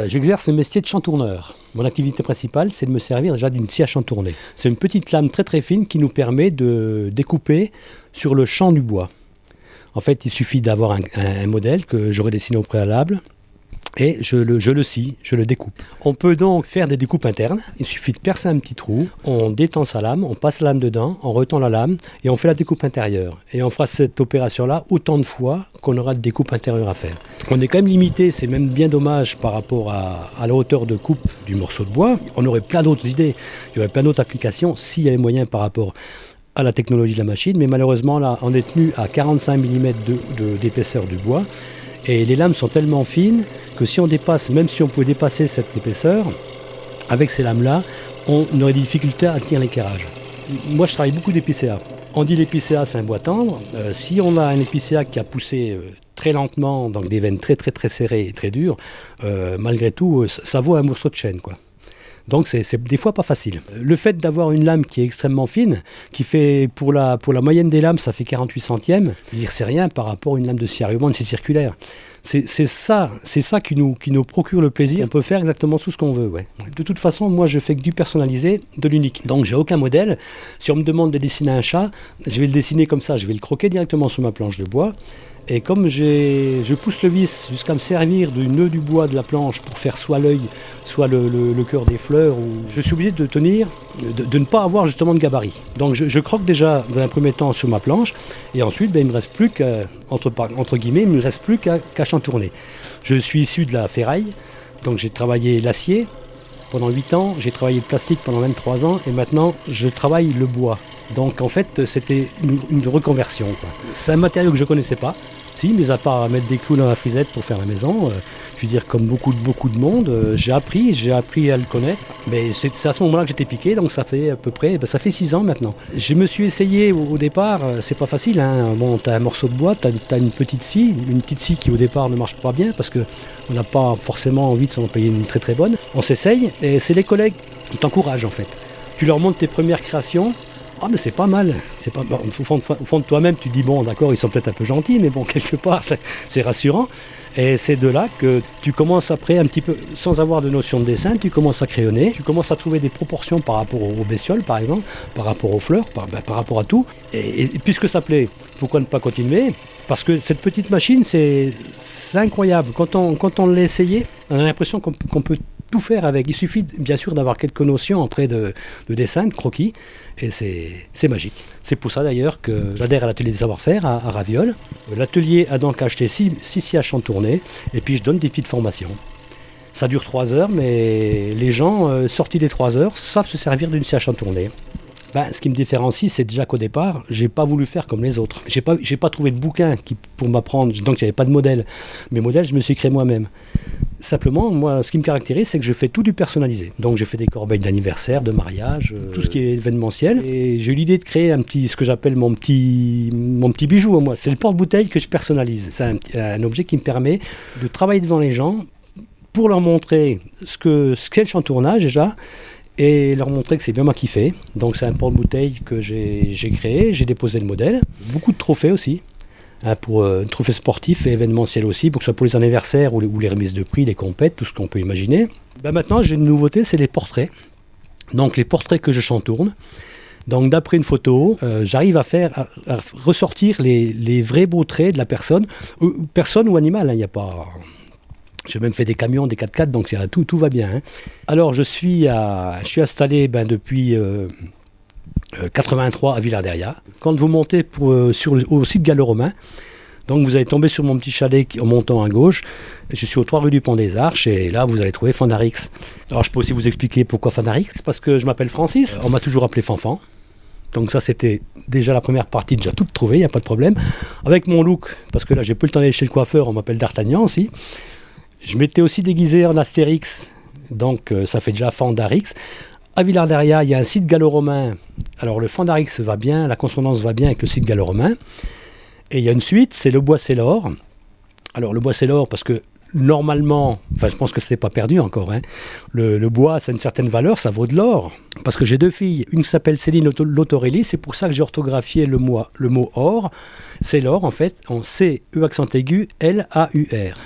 J'exerce le métier de chantourneur. Mon activité principale, c'est de me servir déjà d'une scie à chantourner. C'est une petite lame très très fine qui nous permet de découper sur le champ du bois. En fait, il suffit d'avoir un modèle que j'aurais dessiné au préalable et je le scie, je le découpe. On peut donc faire des découpes internes. Il suffit de percer un petit trou, on détend sa lame, on passe la lame dedans, on retend la lame et on fait la découpe intérieure. Et on fera cette opération-là autant de fois qu'on aura de découpe intérieure à faire. On est quand même limité, c'est même bien dommage par rapport à la hauteur de coupe du morceau de bois. On aurait plein d'autres idées, il y aurait plein d'autres applications s'il y avait moyen par rapport à la technologie de la machine. Mais malheureusement, là, on est tenu à 45 mm d'épaisseur du bois. Et les lames sont tellement fines que si on dépasse, même si on pouvait dépasser cette épaisseur, avec ces lames-là, on aurait des difficultés à tenir l'équerrage. Moi, je travaille beaucoup d'épicéa. On dit l'épicéa, c'est un bois tendre. Si on a un épicéa qui a poussé très lentement, donc des veines très très très serrées et très dures, malgré tout, ça vaut un morceau de chêne, quoi. Donc c'est des fois pas facile. Le fait d'avoir une lame qui est extrêmement fine, qui fait pour la moyenne des lames, ça fait 48 centièmes, c'est rien par rapport à une lame de scie à ruban, de scie circulaire. C'est ça qui nous procure le plaisir. On peut faire exactement tout ce qu'on veut. Ouais. De toute façon, moi je fais que du personnalisé, de l'unique. Donc j'ai aucun modèle. Si on me demande de dessiner un chat, je vais le dessiner comme ça, je vais le croquer directement sur ma planche de bois. Et comme je pousse le vis jusqu'à me servir du nœud du bois de la planche pour faire soit l'œil, soit le cœur des fleurs, je suis obligé de tenir, de ne pas avoir justement de gabarit. Donc je croque déjà dans un premier temps sur ma planche, et ensuite il me reste plus qu'à, entre guillemets, il me reste plus qu'à chantourner. Je suis issu de la ferraille, donc j'ai travaillé l'acier pendant 8 ans, j'ai travaillé le plastique pendant 23 ans, et maintenant je travaille le bois. Donc en fait c'était une reconversion, quoi. C'est un matériau que je ne connaissais pas. Si, mais à part mettre des clous dans la frisette pour faire la maison, je veux dire comme beaucoup de monde, j'ai appris à le connaître. Mais c'est à ce moment-là que j'étais piqué, donc ça fait à peu près, ça fait 6 ans maintenant. Je me suis essayé au départ, c'est pas facile, hein. Bon, t'as un morceau de bois, t'as une petite scie qui au départ ne marche pas bien parce que on n'a pas forcément envie de s'en payer une très très bonne. On s'essaye et c'est les collègues qui t'encouragent en fait. Tu leur montres tes premières créations. Ah mais c'est pas mal, bon, au fond de toi-même tu te dis bon d'accord ils sont peut-être un peu gentils mais bon quelque part c'est rassurant et c'est de là que tu commences après un petit peu sans avoir de notion de dessin, tu commences à crayonner, tu commences à trouver des proportions par rapport aux bestioles par exemple, par rapport aux fleurs, par rapport à tout et puisque ça plaît, pourquoi ne pas continuer? Parce que cette petite machine c'est incroyable, quand on l'a essayé on a l'impression qu'on peut tout faire avec. Il suffit bien sûr d'avoir quelques notions après de dessin, de croquis, et c'est magique. C'est pour ça d'ailleurs que j'adhère à l'atelier des savoir-faire à Ravioles. L'atelier a donc acheté 6 scies à chantourner, et puis je donne des petites formations. Ça dure 3 heures, mais les gens, sortis des 3 heures, savent se servir d'une scie à chantourner. Ce qui me différencie, c'est déjà qu'au départ, j'ai pas voulu faire comme les autres. J'ai pas trouvé de bouquin pour m'apprendre, donc j'avais pas de modèle. Mes modèles, je me suis créé moi-même. Simplement, moi, ce qui me caractérise, c'est que je fais tout du personnalisé. Donc, je fais des corbeilles d'anniversaire, de mariage, tout ce qui est événementiel. Et j'ai eu l'idée de créer ce que j'appelle mon petit bijou à moi. C'est le porte-bouteille que je personnalise. C'est un objet qui me permet de travailler devant les gens pour leur montrer ce qu'est le chantournage déjà, et leur montrer que c'est bien moi qui fais. Donc c'est un porte-bouteille que j'ai créé, j'ai déposé le modèle. Beaucoup de trophées aussi, pour trophées sportifs et événementiels aussi, pour que ce soit pour les anniversaires ou les remises de prix, les compètes, tout ce qu'on peut imaginer. Maintenant j'ai une nouveauté, c'est les portraits. Donc les portraits que je chantourne. Donc d'après une photo, j'arrive à ressortir les vrais beaux traits de la personne ou animal, hein, il n'y a pas... J'ai même fait des camions, des 4x4, donc tout va bien. Hein. Alors, je suis installé depuis 83 à Villard-Derriat. Quand vous montez au site gallo-romain, donc vous allez tomber sur mon petit chalet en montant à gauche. Je suis aux 3 rue du Pont des Arches et là, vous allez trouver Fandarix. Alors, je peux aussi vous expliquer pourquoi Fandarix, parce que je m'appelle Francis. On m'a toujours appelé Fanfan. Donc ça, c'était déjà la première partie, déjà toute trouvée, il n'y a pas de problème. Avec mon look, parce que là, j'ai plus le temps d'aller chez le coiffeur, on m'appelle D'Artagnan aussi. Je m'étais aussi déguisé en Astérix, donc ça fait déjà Fandarix. À Villard-Derriat, il y a un site gallo-romain. Alors le Fandarix va bien, la consonance va bien avec le site gallo-romain. Et il y a une suite, c'est le bois c'est l'or. Alors le bois c'est l'or parce que normalement, je pense que c'est pas perdu encore, hein. Le bois, ça a une certaine valeur, ça vaut de l'or. Parce que j'ai 2 filles, une qui s'appelle Céline Lotorelli, c'est pour ça que j'ai orthographié le mot or. C'est l'or en fait, en C, E accent aigu, L, A, U, R.